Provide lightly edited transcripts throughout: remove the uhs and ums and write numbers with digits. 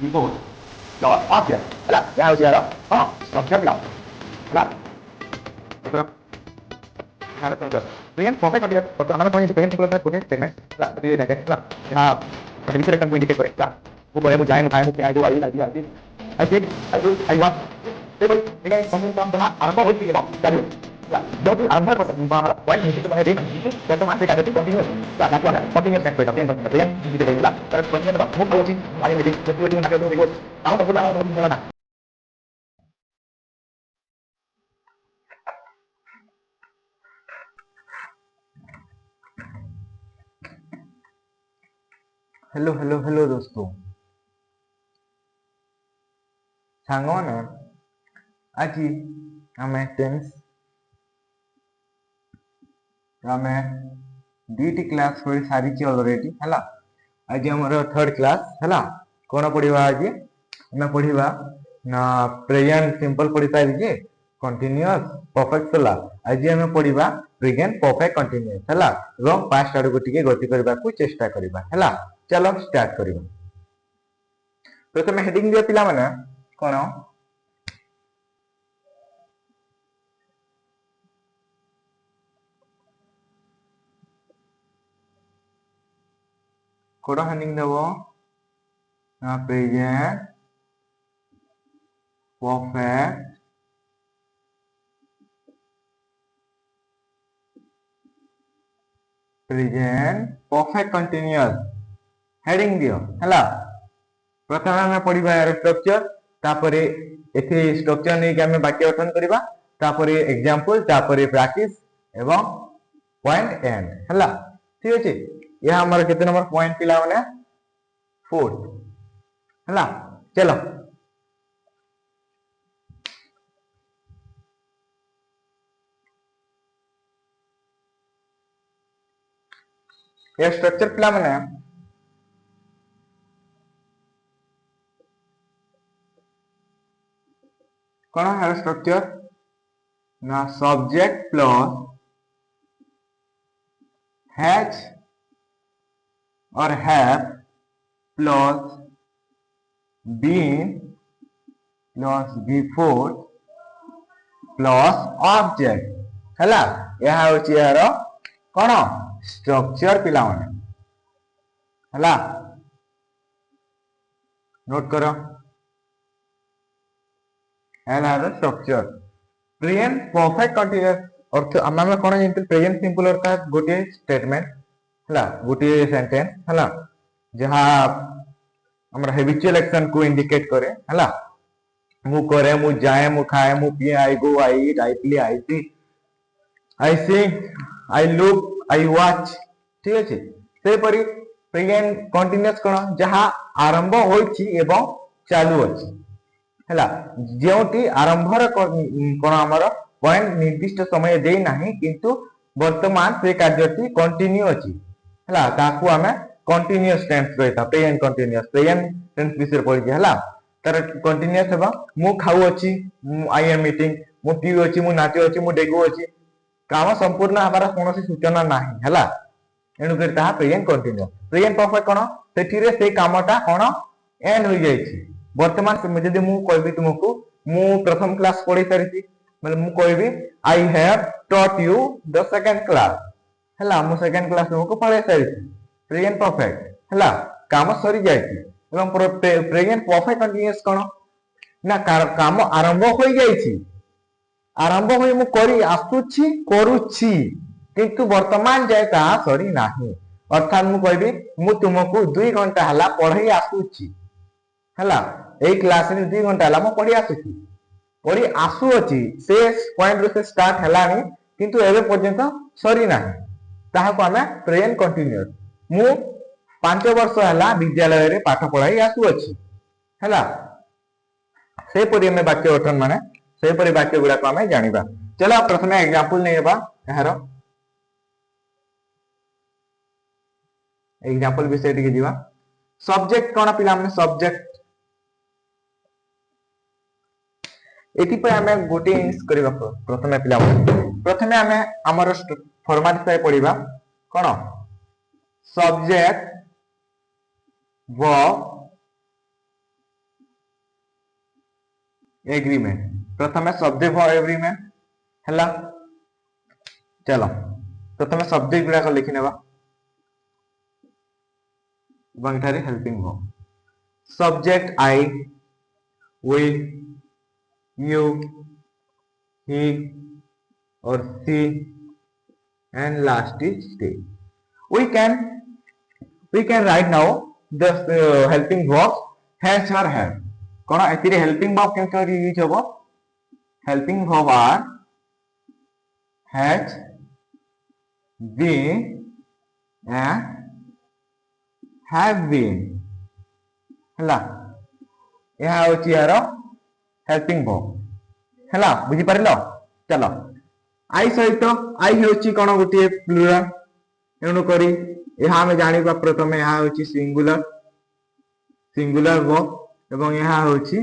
before. Rồi, object. Là giao gì đó. Subject là. Là. Được. Hai lớp được. Riêng một cái con điện, một con nó có những cái template của cái statement là cái này cái là mình sẽ cần indicate correct là. Aku boleh mau jalan kayak mungkin aja lagi lagi. I think I want. Tapi ini komentar benar, apa boleh kita jadi. Là do cái âm hết và quán thì chúng ta đi cho tôi mang cái cái continue là nó quan continue cái đầu tiên đầu tiên thì để là cái continue nó muốn đâu chứ ai mình đi tôi đi nào tôi áo tôi lao tôi như là hello hello hello दोस्तों सांगोने आज आमे tense आमे DT class होई सारी ची already हला आज हमर थर्ड क्लास हला कोन पढिबा आज हमें पढिबा ना प्रेजेंट सिंपल पढि पाइ जे कंटीन्यूअस परफेक्ट हला आज हमें पढिबा प्रेजेंट परफेक्ट कंटीन्यूअस हला एवं पास्ट आडु टिके गति करबा को चेष्टा करबा हला चलो स्टार्ट करिबा प्रथम हेडिंग दिया पिला माने कोन कोड हेडिंग देबो ना प्रेजेंट परफेक्ट कंटीन्यूअस हेडिंग दियो हला प्रथम हमें पढिबा यार स्ट्रक्चर तापरे एथि स्ट्रक्चर नै कि हमें वाक्य गठन करिबा तापरे एग्जांपल तापरे प्रैक्टिस एवं पॉइंट एंड हला ठीक अछि यह हमर केते नंबर पॉइंट पिला माने 4 हला चलो ये स्ट्रक्चर पिला माने कोन है स्ट्रक्चर ना सब्जेक्ट प्लस हैज और have plus been plus before plus object हला यह होची यार कोन स्ट्रक्चर पिला माने हला नोट करो एला स्ट्रक्चर प्रेजेंट परफेक्ट कंटीन्यूअस अर्थ आमे कोन जेंति प्रेजेंट सिंपल अर्थात गोटे स्टेटमेंट हला गोटे सेंटेंस हला जहा हमर हैबिचुअल एक्शन को इंडिकेट करे हला मु करे मु जाए मु खाए मु पिए I go I eat I play I see I sing I look I watch ठीक अछि से परि प्रेजेंट कंटीन्यूअस कोन जहा आरंभ होइछि एवं चालू अछि हला जेउटी आरंभर कोन हमर पॉइंट निर्दिष्ट समय देई नाही किंतु वर्तमान से कार्यटी कंटिन्यू अछि हला ताकू हमें कंटीन्यूअस टेंस कहता प्रेजेंट टेंस विषय पढि जे हला तर कंटीन्यूअस हेबा मु खाउ अछि आई एम मीटिंग मु पिउ अछि मु नाचो अछि मु डेगो अछि काम संपूर्ण हमारा कोनोसी सूचना नाही हला एनु करता प्रेजेंट कंटीन्यूअस प्रेजेंट परफेक्ट कोन सेठिरे से कामटा कोन एंड होई जायछि वर्तमान समय जदि मु कहबी तुमको मु प्रथम क्लास पढि सारिछि मतलब मु कहबी I have taught you the second class हला मु सेकंड क्लास तुमको पढाई सारिछि प्रेजेंट परफेक्ट हला काम सरी जायछि एवं प्रेजेंट परफेक्ट कंटीन्यूअस कोन ना काम आरंभ होई जायछि आरंभ होई मु करी आसुछि करूछि किंतु वर्तमान जाय ता सरी नाही अर्थात मु कहबी मु तुमको 2 घंटा हला पढाई आसुछि हला ए क्लास रे 2 घंटा हला मु पढी आसु अछि से पॉइंट रे से स्टार्ट हलानी किंतु एबे पर्यंत सरी नाही ताहा को हमें प्रेजेंट कंटीन्यूअस मु 5 वर्ष हला विद्यालय रे पाठ पढाई आसु अछि हला से परि हमें वाक्य गठन माने से परि वाक्य गुडा को हमें जानिबा चलो प्रथमे एग्जांपल नेबा एहारो एग्जांपल विषय टिके जीवा सब्जेक्ट कोन पिला माने सब्जेक्ट एति पे हमें गोटे यूज करबा प्रथमे पिला प्रथमे हमें हमर फॉर्मेट से पढिबा कोन सब्जेक्ट वर्ब एग्रीमेंट प्रथमे सब्जेक्ट वर्ब एग्रीमेंट हला चलो प्रथमे सब्जेक्ट गुड़ा को लिखि नेबा बंठारे helping verb subject I we you he और she and last is stay we can write now the helping verbs has or have कोन एतिरे helping verb केमति यूज होबो helping verb are has been and have been हला यहा होची यार helping verb हला बुझी पारिलो चलो आई सहित आई होची कोन गोटे प्लुरल एनु करी यहा हम जानिबा प्रथमे यहा होची सिंगुलर वर्ब एवं यहा होची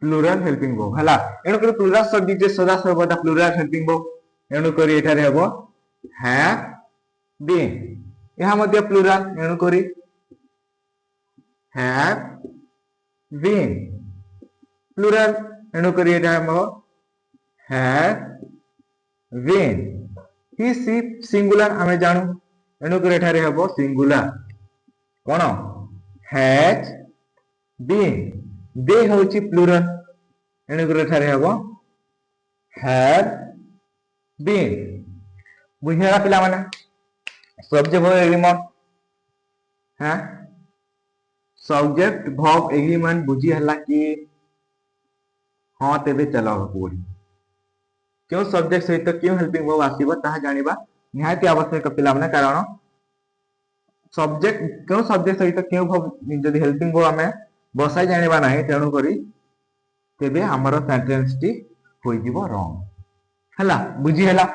प्लुरल हेल्पिंग वर्ब हला एनु करी प्लुरल शब्द जे सदा सर्वदा प्लुरल हेल्पिंग वर्ब एनु करी एठारे हेबो हैव बीन यहा मध्ये प्लुरल एनु करी हैव बीन प्लुरल एनु करी एठा हेबो have been he she singular आमे जानू एनु करे एठारे हेबो singular cone has been they होची प्लुरल एनु करे एठारे हेबो have been बुझिया पिला माने सब्जेक्ट वर्ब एग्रीमेंट हां सब्जेक्ट वर्ब एग्रीमेंट बुझी हला कि हां तेबे चलो पूरी क्यों सब्जेक्ट सहित क्यों हेल्पिंग वर्ब आसीबो ताहा जानिबा निहाती आवश्यक पिला माने कारण सब्जेक्ट क्यों सब्जेक्ट सहित क्यों वर्ब जदि हेल्पिंग वर्ब हमें बसाई जानिबा नाही तेनु करी तेबे हमर सेंटेंस टी होई जीवो रॉन्ग हला बुझी हला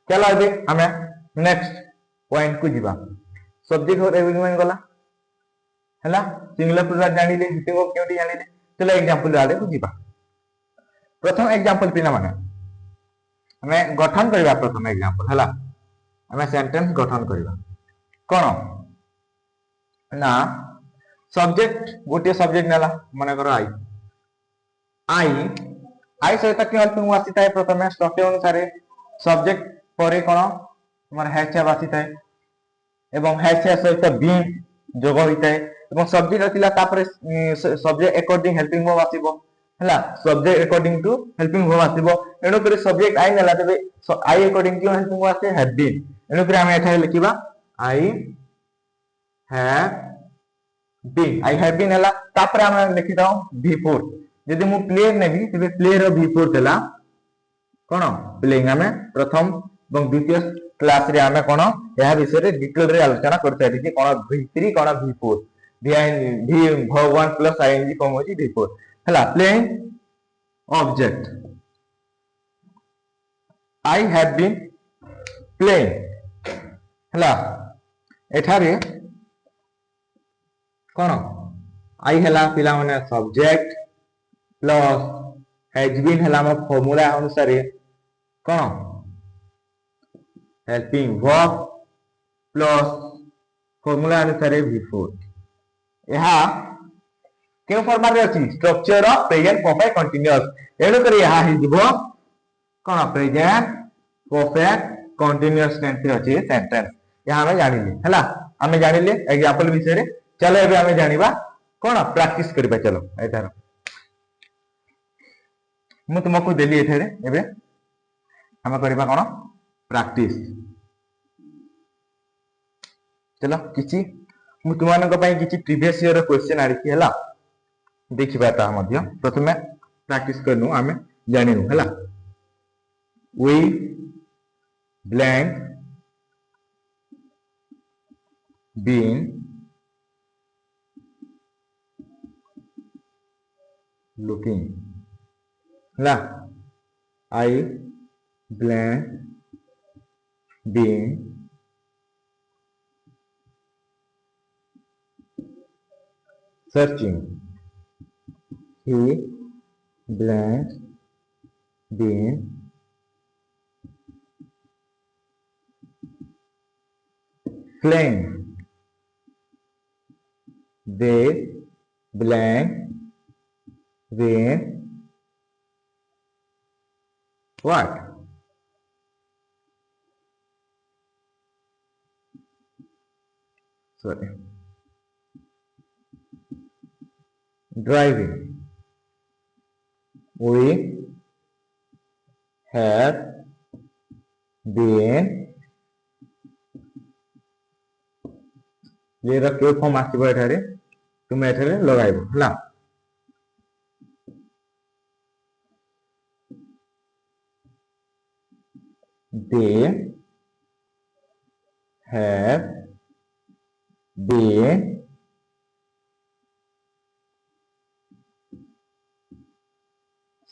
चलो अबे हमें नेक्स्ट पॉइंट को जीवा सब्जेक्ट वर्ब एग्रीमेंट गला हला सिंगुलर प्लुरल जानिले हेल्पिंग वर्ब क्योंटी जानिले चलो एग्जांपल आले को जीवा प्रथम एग्जांपल पिला माने हमें गठन करबा प्रथम एग्जांपल हला हमें सेंटेंस गठन करबा कोन ना सब्जेक्ट गोटे सब्जेक्ट नेला माने करो आई सहित कि हेल्पिंग वर्ब आसीता है प्रथमे स्ट्रक्चर अनुसार सब्जेक्ट परे कोन हमर हैच आसीता है एवं हैच सहित बीन जोग होइता है एवं सब्जेक्ट अतिला तापरे सब्जेक्ट अकॉर्डिंग हेल्पिंग वर्ब आसीबो हला subject according to helping verb आसीबो एनो करे सब्जेक्ट आई नेला तबे I according to helping verb आसे हैव बीन एनो करे हम एठा लिखिबा आई हैव बीन हला तापरे हम लिखि दाओ V4 यदि मु प्लेयर नेबी तबे प्लेयर V4 देला कोन प्लेइंग हमें प्रथम एवं द्वितीय क्लास रे हमें कोन यहा विषय रे डिटेल रे आलोचना करते कि कोन V3 कोन V4 V V1 plus ING कोन होची V4 हला playing object I have been playing हला एठारे कोन आई हला पिला माने सब्जेक्ट प्लस हैज बीन हला हम फार्मूला अनुसार कोन हेल्पिंग वर्ब प्लस फार्मूला अनुसार V4 यहा क्यों फॉर्मा रे अछि structure of present perfect continuous एनो करी यहा हि दिबो कोन प्रेजेंट परफेक्ट कंटीन्यूअस टेंस रे अछि सेंटेंस यहा हमें जानिले हला हमें जानिले एग्जांपल विषय रे चलो एबे हमें जानिबा कोन प्रैक्टिस करबा चलो एतार मु तुमको देली एथरे एबे हम करबा कोन प्रैक्टिस चलो किछि मु तुमानक पई किछि प्रीवियस ईयर क्वेश्चन आरिछि हला देखिबा ता मध्य प्रथमे प्रैक्टिस करनु हमें जानिनु हला we blank been looking हला I blank been searching he blank been playing they blank rain what sorry driving we have been ये के फॉर्म आसीबो एठारे तुम एठारे लगाइबो हला they have been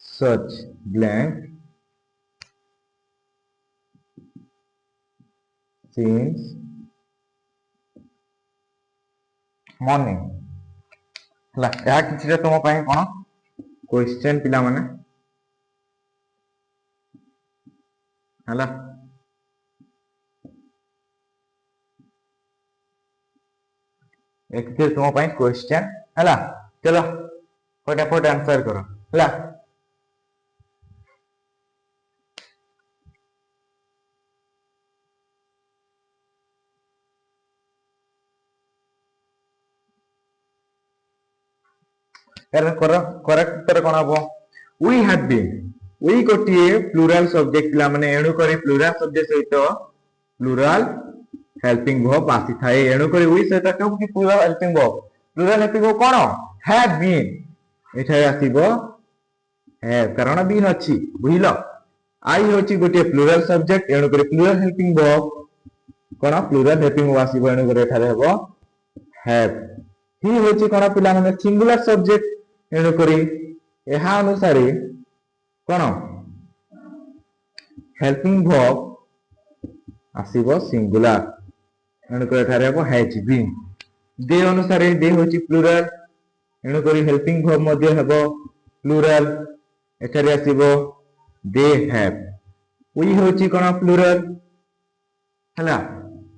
such blank since morning हला या किछिटा तुम पई कोन क्वेश्चन पिला माने हला एक तुम पई क्वेश्चन हला चलो फटाफट आंसर करो हला करेक्ट उत्तर कोन हबो we have been we गोटिए प्लूरल सब्जेक्ट पिला माने एणु करी प्लूरल सब्जेक्ट सहित प्लूरल हेल्पिंग वर्ब आसी थाए एणु करी we सहित कहू कि प्लूरल हेल्पिंग वर्ब कोन have been एठाय आसीबो have कारण बीन अछि बुझिलो आई होची गोटिए प्लूरल सब्जेक्ट एणु करी प्लूरल हेल्पिंग वर्ब कोन प्लूरल हेल्पिंग वर्ब आसीबो एणु करी एठारे हबो have ही होची कोन पिला माने सिंगुलर सब्जेक्ट एणु करी एहा अनुसार कोन हेल्पिंग वर्ब आसीबो सिंगुलर एणु करी एठारे हबो हैज बीन दे अनुसार दे होची प्लूरल एणु करी हेल्पिंग वर्ब मध्ये हबो प्लूरल एठारे आसीबो दे हैव वी होची कोन प्लूरल हला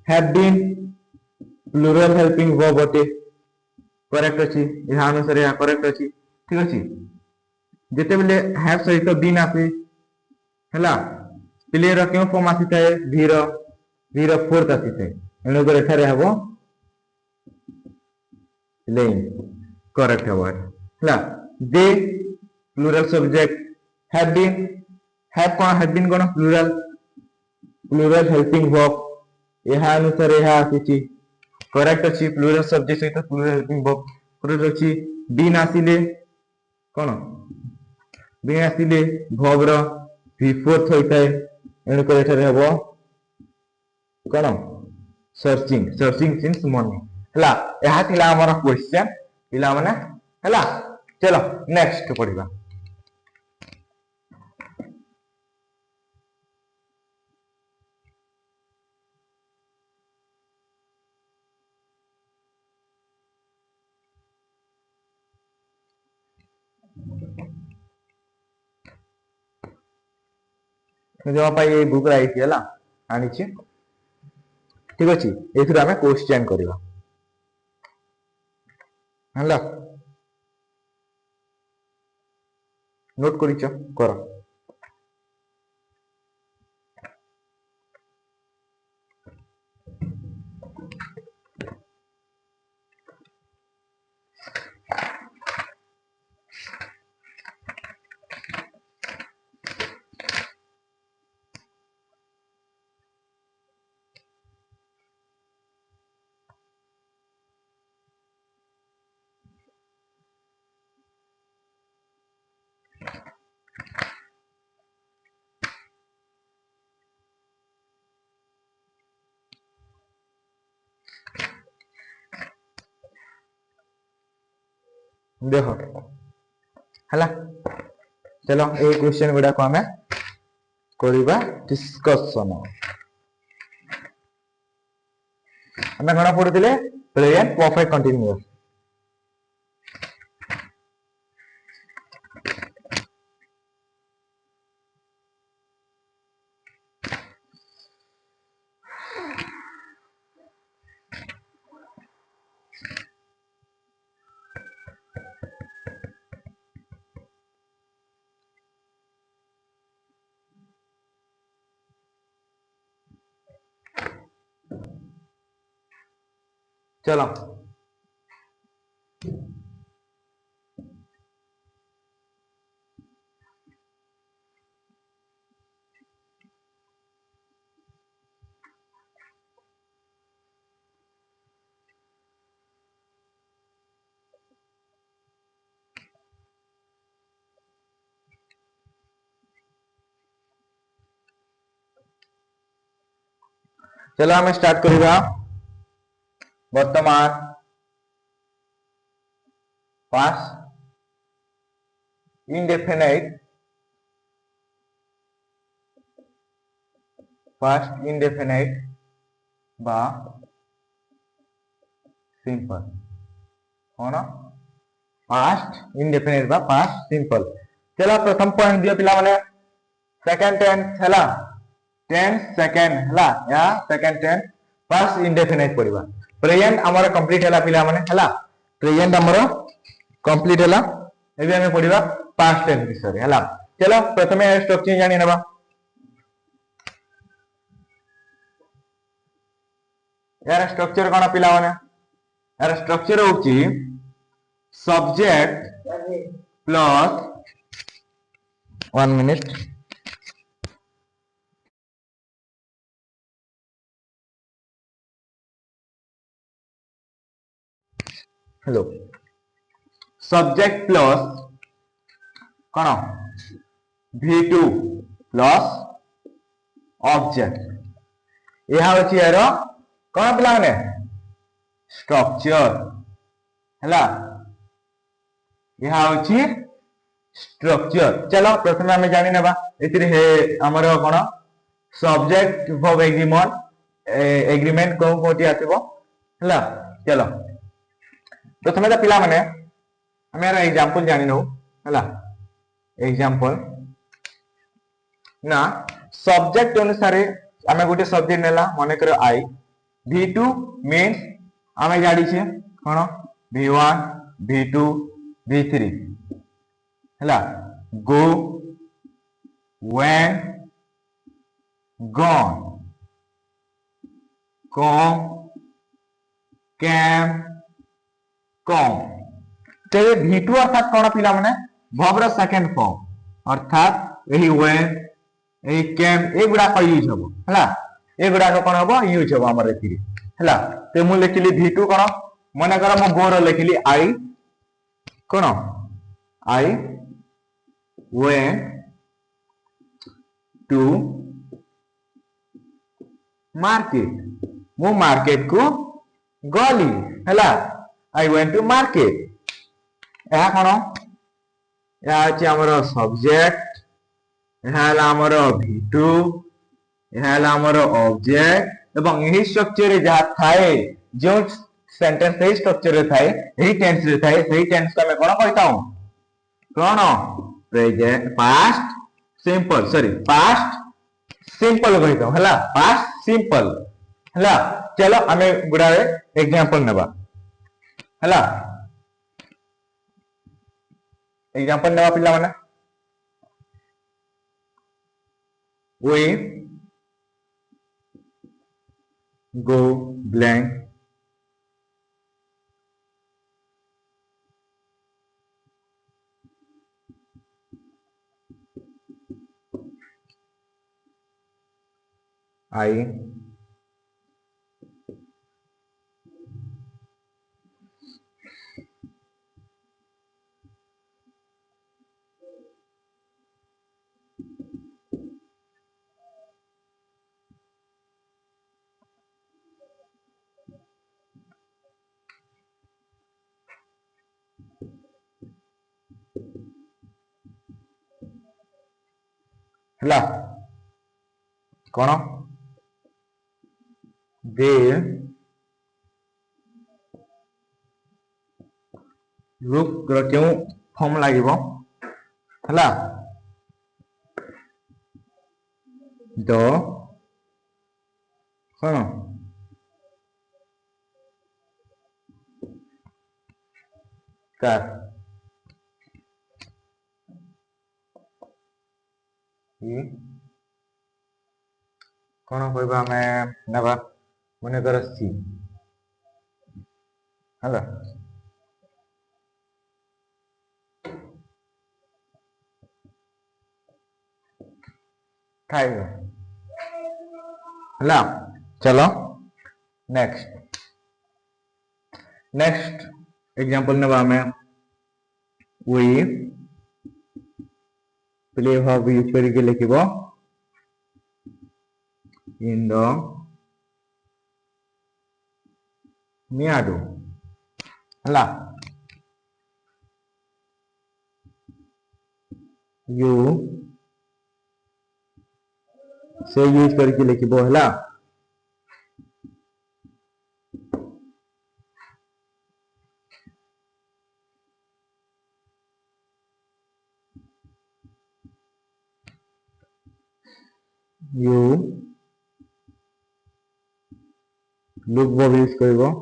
have been plural helping verb अटे करेक्ट अछि एहा अनुसार या करेक्ट अछि ठीक अछि जेते बेले हैव सहित बीन आसी हला प्लेयर क्यों फॉर्म आसी थाए वी रो फोर्थ आसी थाए एनो करे एठारे हबो लेन करेक्ट हबो हला they plural subject have been कोन प्लूरल हेल्पिंग वर्ब एहा अनुसार एहा आसी करेक्ट अछि प्लूरल सब्जेक्ट सहित प्लूरल हेल्पिंग वर्ब करेक्ट अछि बीन आसीले कोन बीन आसीले वर्ब रो वी फोर्थ होइताय एणु करे एठारे हबो कोन सर्चिंग सिंस मॉर्निंग हला एहा थिला हमर क्वेश्चन पिला माने हला चलो नेक्स्ट पढिबा जो पाई बुक राइट हला आनी छी ठीक अछि एथुरा हमें क्वेश्चन करिवा हला नोट करिचो करो देखो हला चलो ए क्वेश्चन गुडा को हमें करिबा डिस्कशन हमें गणा पढुतिले प्रेजेंट परफेक्ट कंटीन्यूअस चलो चलो आम स्टार्ट करिबा वर्तमान पास्ट इंडेफिनाइट बा सिंपल कौन पास्ट इंडेफिनाइट बा पास्ट सिंपल। चलो प्रथम पॉइंट दियो पिला माने सेकंड टेंस हला टेंस सेकंड हला या सेकंड टेंस पास्ट इंडेफिनाइट पड़िबा। प्रेजेंट हमर कंप्लीट हला पिला माने हला प्रेजेंट हमर कंप्लीट हला एबे हमें पड़िबा पास्ट टेंस विषय हला। चलो प्रथमे स्ट्रक्चर जानि नेबा। यार स्ट्रक्चर कोन पिला माने यार स्ट्रक्चर होची subject plus 1 minute hello subject plus कौन V2 प्लस ऑब्जेक्ट यह होची यार कौन पिला माने स्ट्रक्चर हला यह होची स्ट्रक्चर। चलो प्रथमे हमें जानि नेबा एतिरे हे हमर कोन सब्जेक्ट वर्ब एग्रीमेंट को कोटी आसीबो हला। चलो प्रथमे तो पिला माने हमें यार एग्जांपल जानि नो हला एग्जांपल ना सब्जेक्ट अनुसार हमें गोटे सब्जेक्ट नेला माने करो आई V2 मींस हमें जाडी छे कोन V1 V2 V3 हला go when gone come came come। तो ये V2 अर्थात कौन पिला माने वर्ब रो सेकंड फॉर्म अर्थात एही when एही came ए गुडा को यूज हबो हला ए गुडा को कोन हबो यूज हबो हमर एथिरे हला। ते मु लिखिली V2 कोन माने कर मु गो रो लिखिली आई कोन आई went to market मु मार्केट को गली हला आई वेंट टू मार्केट या कोन या अछि हमर सब्जेक्ट या हला हमर V2 या हला हमर ऑब्जेक्ट एवं एही स्ट्रक्चर रे जा थाए जो सेंटेंस ए स्ट्रक्चर रे थाए एही टेंस रे थाए सही टेंस का मैं कोन कहताऊ कोन present past simple sorry past simple कहताऊ हला पास्ट सिंपल हला। चलो हमें गुडारे एग्जांपल नेबा हला एग्जांपल नेबा पिला माने we go blank I हला कोन दे लुक क्यों फॉर्म लागिबो हला द कोन कार ये कोन कहबा हमें नेबा मने कर सी ହେଲା टाइगर ହେଲା चलो नेक्स्ट एग्जांपल नेबा हमें we प्ले वर्ब यूज करके लिखिबो in the meadow ହେଲା you से यूज करके लिखिबो ହେଲା you look verb यूज करबो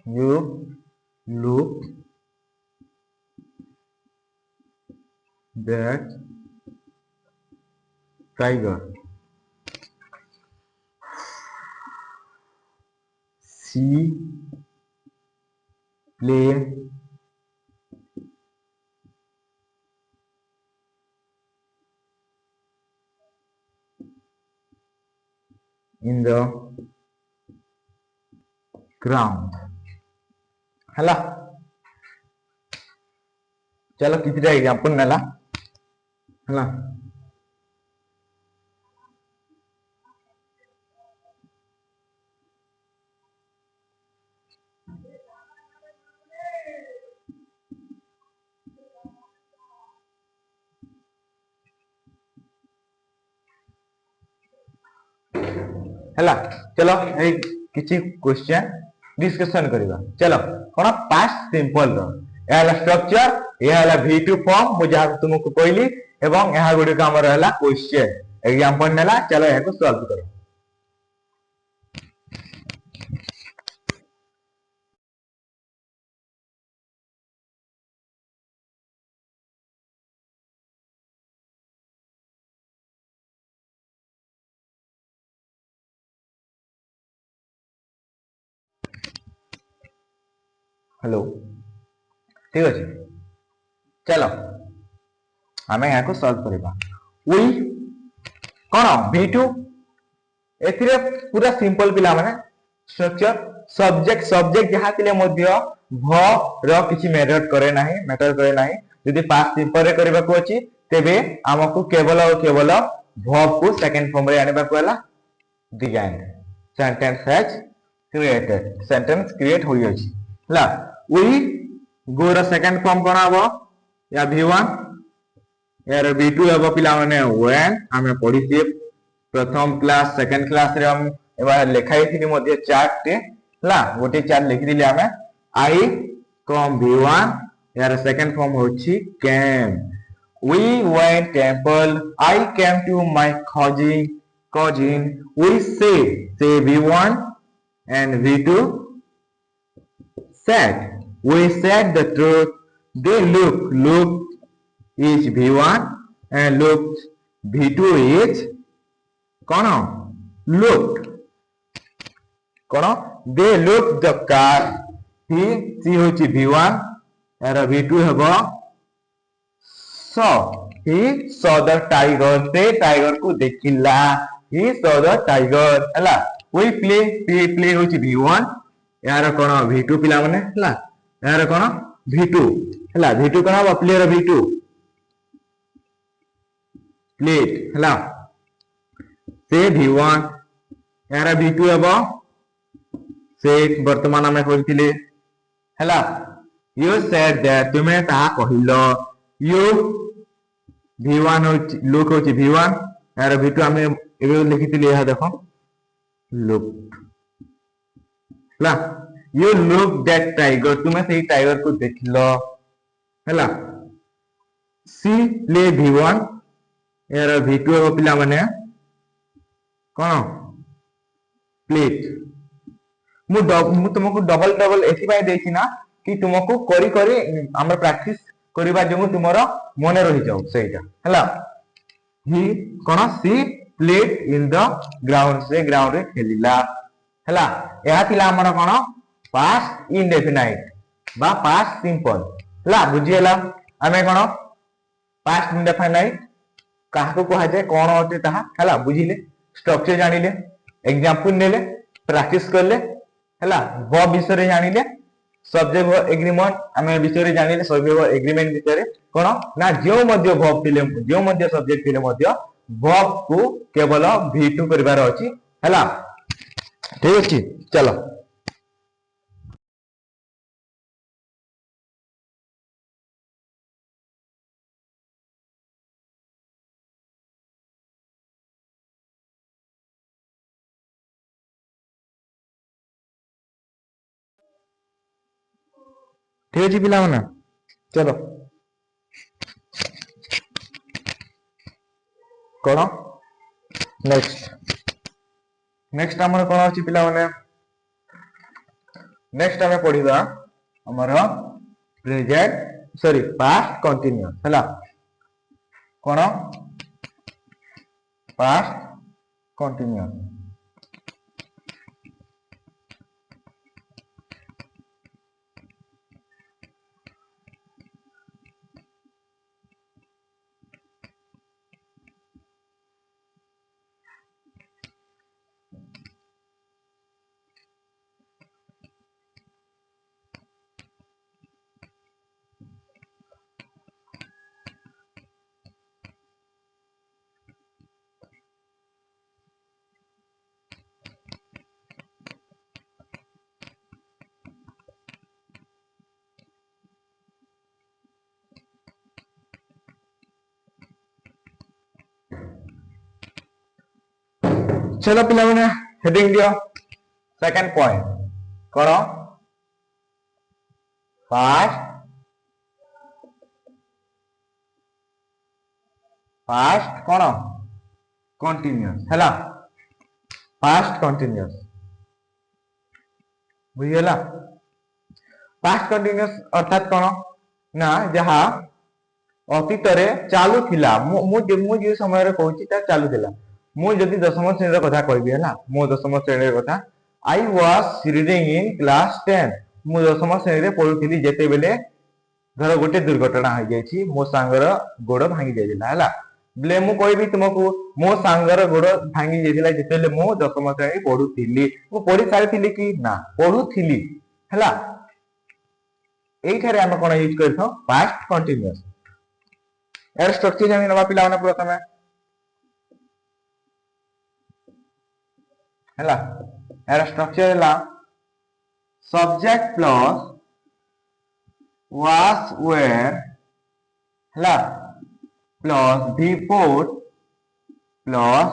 you look that tiger she play in the ground ହେଲା चलो कितने एग्जांपल नेला ହେଲା ହେଲା चलो ए किछि क्वेश्चन डिस्कशन करिबा चलो कोन पास्ट सिंपल रो एला स्ट्रक्चर एला v2 फॉर्म मु जा तुमको कहली एवं एहा गुडी का हमर हला क्वेश्चन एग्जांपल नेला चलो एको सॉल्व करो हेलो ठीक अछि चलो हमें यहाँ को सॉल्व करिबा वी कोन v2 एथिरे पूरा सिंपल पिला माने स्ट्रक्चर सब्जेक्ट जहा तिले मध्य भ र किछि मैटर करे नाही यदि पास्ट सिंपल रे करबा को अछि तेबे हमकु केवल और केवल वर्ब को सेकंड फॉर्म रे आनिबा को हला design sentence has created sentence create होई अछि ला we go रा सेकंड फॉर्म कोन आबो या v1 यार v2 आबो पिला माने when हमें पढी से प्रथम क्लास सेकंड क्लास रे हम एबा लेखाई थिनी मध्ये चार्ट टे ला गोटे चार्ट लिखि दिले हमें I कम v1 यार सेकंड फॉर्म होछि came we went temple I came to my cousin we say v1 and v2 said we said the truth they look is v1 and looked v2 is kono looked kono they looked the car he hochi v1 and v2 hebo he saw the tiger se tiger ko dekhila he saw the tiger hela we play hochi v1 यार कोन v2 पिला माने हला यार कोन v2 हला v2 कोन अब player v2 plate हला से v1 यार v2 अब से वर्तमान में होइतिले हला you said that तुमे ता कहिलो you v1 होछि लोक होछि v1 यार v2 हमें एबे लिखितिले या देखो look La you look that tiger तुम्हें सही टाइगर को देखलो हैला सी प्ले v1 यार v2 हो पिला माने कोन प्लेट मु तुमको डबल एथि बाय देछि ना कि तुमको करी हमरा प्रैक्टिस करिबा जमु तुमरो मने रहि जाऊ सेटा हैला ହି कोन she played in the ground से ग्राउंड रे खेलिला हला या थिला हमर कोन पास्ट इंडेफिनाइट बा पास्ट सिंपल हला बुझियला आमे कोन पास्ट इंडेफिनाइट काहाको कहा जाए कोन होते ताहा हला बुझिले स्ट्रक्चर जानिले एग्जांपल नेले प्रैक्टिस करले हला वर्ब विषय रे जानिले सब्जेक्ट वर्ब एग्रीमेंट आमे विषय रे जानिले सब्जेक्ट वर्ब एग्रीमेंट विषय रे कोन ना जो मध्य वर्ब थिले जो मध्य सब्जेक्ट थिले मध्य वर्ब को केवल v2 करबार अछि हला ठीक अछि चलो ठीक अछि पिला माने चलो कोन नेक्स्ट हमर कोन अछि पिला माने नेक्स्ट हमें पढ़िबा हमर प्रेजेंट सॉरी पास्ट कंटीन्यूअस हला कोन पास्ट कंटीन्यूअस चलो पिला माने हेडिंग दियो सेकंड पॉइंट कोन पास्ट पास्ट कोन कंटीन्यूअस हला पास्ट कंटीन्यूअस बुझियला पास्ट कंटीन्यूअस अर्थात कोन ना जहा अतीत रे चालू थिला मु जे समय रे कहूची ता चालू थिला मु जदी दशम श्रेणी रे कथा कहबी हला मु दशम श्रेणी रे कथा I was reading in class 10 मु दशम श्रेणी रे पढुथिली जेते बेले धर गोटे दुर्घटना हो जायछि मो सांगर गोड़ भांगी जायला हला ब्ले मु कहबी तुमको मो सांगर गोड़ भांगी जायला जेते मु दशम श्रेणी पढुथिली मु पढि सारिथिली कि ना पढुथिली हला एई थारे हम कोन यूज करथौ पास्ट कंटीन्यूअस यार स्ट्रक्चर जानि नबा पिला माने प्रथमे हला यार स्ट्रक्चर हला सब्जेक्ट प्लस was were हला प्लस before प्लस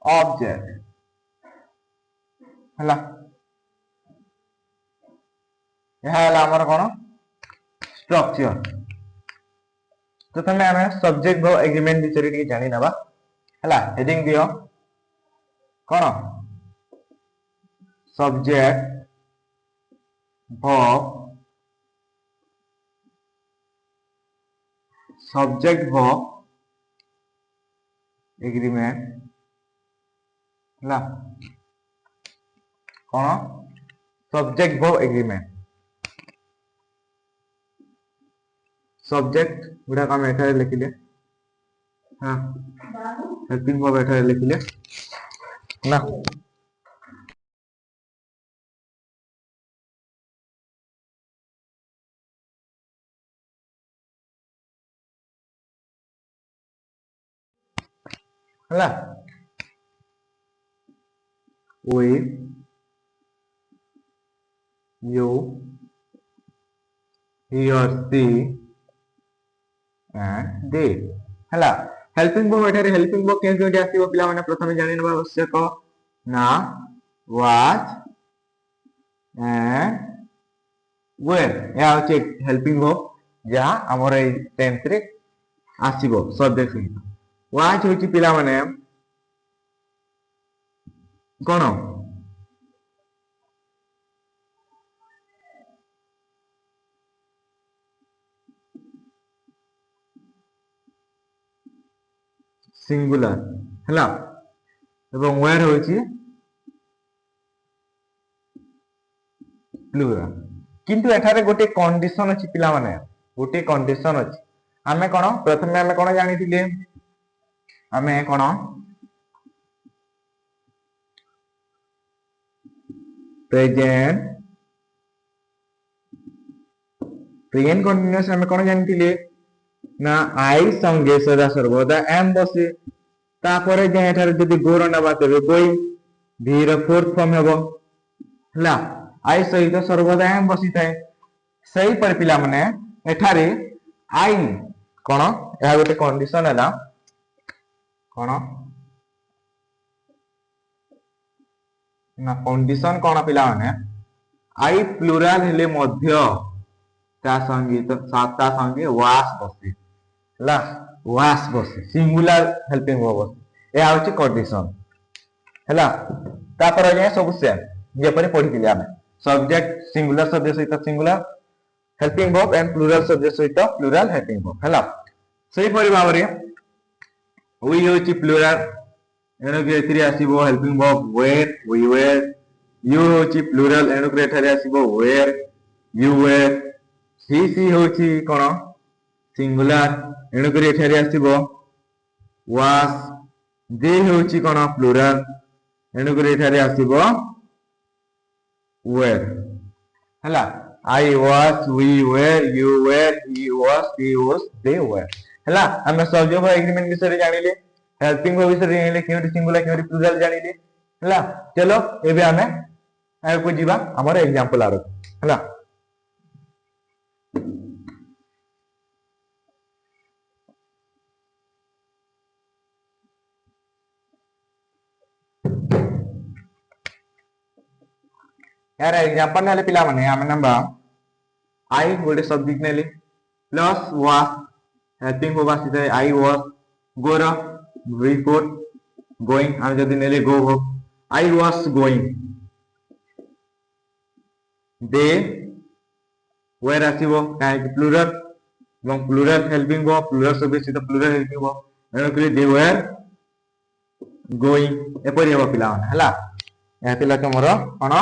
ऑब्जेक्ट हला यह हला हमर कोन स्ट्रक्चर तो तमे हमें सब्जेक्ट वर्ब एग्रीमेंट विषय रे जानि नबा हला हेडिंग दियो कोन subject verb subject verb agreement हला कोन सब्जेक्ट वर्ब एग्रीमेंट सब्जेक्ट गुडा काम एठारे लिखिले हां हेल्पिंग वर्ब एठारे लिखिले ना हला with you he or she and they हला हेल्पिंग वर्ब एठारे हेल्पिंग वर्ब केन केन आसीबो पिला माने प्रथमे जानि नबा आवश्यक ना was and were या होचे हेल्पिंग वर्ब जहा हमर ए टेंथ रे आसीबो सब्जेक्ट सहित was होची पिला माने कोन सिंगुलर हला एवं वेयर होची प्लुराल किंतु एठारे गोटे कंडीशन अछि पिला माने गोटे कंडीशन अछि आमे कोन प्रथमे आमे कोन जानिथिले आमे कोन प्रेजेंट कंटीन्यूअस आमे कोन जानिथिले ना आई संगे सदा सर्वदा एम बसे तापरे जे एठारे जदि गोर नबा तेबे गोई धीर फोर्थ फॉर्म हेबो हला आई सहित सर्वदा एम बसी थाए सही पर पिला माने एठारे आई कोन या गोटे कंडीशन हैला कोन ना कंडीशन कोन पिला माने आई प्लुराल हेले मध्य ता संगे वास बसे ला वास बसे सिंगुलर हेल्पिंग वर्ब बसे ए आउची कंडीशन हला तापर जे सब सेम जे परे पढी दिले आमे सब्जेक्ट सिंगुलर सब्जेक्ट सहित singular helping verb and plural subject सहित प्लुरल हेल्पिंग वर्ब हला सही परि भाबरे वी होची प्लुरल एनो के एथिरे आसीबो helping verb were we were you होची प्लुरल एनो के एठारे आसीबो वेयर यू वेयर सी होची कोन सिंगुलर एनो के एठारे आसीबो वास दे होची कोन प्लुरल एनो के एठारे आसीबो वेयर हला I was we were you were he was she was they were हला हम सब्जेक्ट एग्रीमेंट विषय जानिले हेल्पिंग वर्ब विषय जानिले केउटी सिंगुलर केउटी प्लुरल जानिले हला चलो एबे हमें आगे को जीवा हमर एग्जांपल आरो हला यार एग्जांपल नेले पिला माने हम नंबा आई गोटे सब्जेक्ट नेले प्लस वाज हेल्पिंग वर्ब आसी आई वाज गोर बिफोर गोइंग हम जदी नेले गो हो I was going they were आसीबो काहे प्लुरल एवं plural helping verb plural subject सहित प्लुरल हेल्पिंग वर्ब एनो के दे वेयर गोइंग एपरि हेबा पिला माने हला या पिला के मोर कोन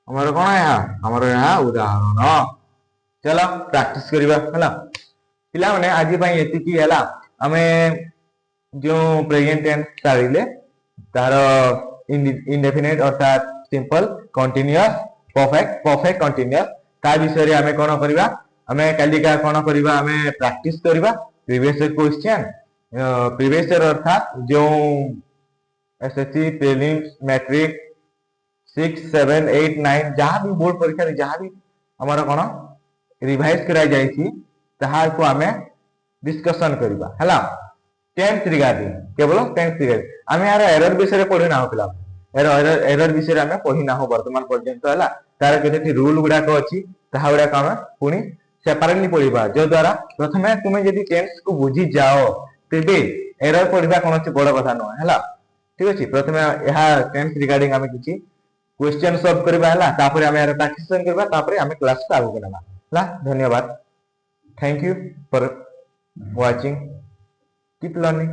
हमर कोन है हमर यहाँ उदाहरण चलो प्रैक्टिस करिबा हला पिला माने आज पई एति की हला हमें जो प्रेजेंट टेंस सारिले तार इंडेफिनिट अर्थात सिंपल कंटीन्यूअस परफेक्ट कंटीन्यूअस ता विषय रे हमें कोन करिबा हमें काली का कोन करिबा हमें प्रैक्टिस करिबा प्रीवियस क्वेश्चन प्रीवियस अर्थात जो एसएससी प्रीलिम्स मैट्रिक 6 7 8 9 जहां भी बोर्ड परीक्षा रे जहां भी हमारा कोन रिवाइज कराई जाई छी तहा को हमें डिस्कशन करिबा हला 10th रिगार्डिंग केवल 10th रिगार्डिंग हमें यार एरर विषय रे पढि ना होतला एरर विषय रे हमें पढि ना हो वर्तमान पर्यंत हला तार केते रूल गुडा को अछि तहा गुडा का पुनी सेपरेटली पढिबा जो द्वारा प्रथमे तुमे यदि टेंस को बुझी जाओ तेबे एरर पढिबा कोनोसी बड़ कथा न हला ठीक अछि प्रथमे यहा 10th रिगार्डिंग हमें किछि क्वेश्चन सॉल्व करबा हला तापर हमें यार प्रैक्टिस करबा तापर हमें क्लास को आगु करबा हला धन्यवाद thank you for watching keep learning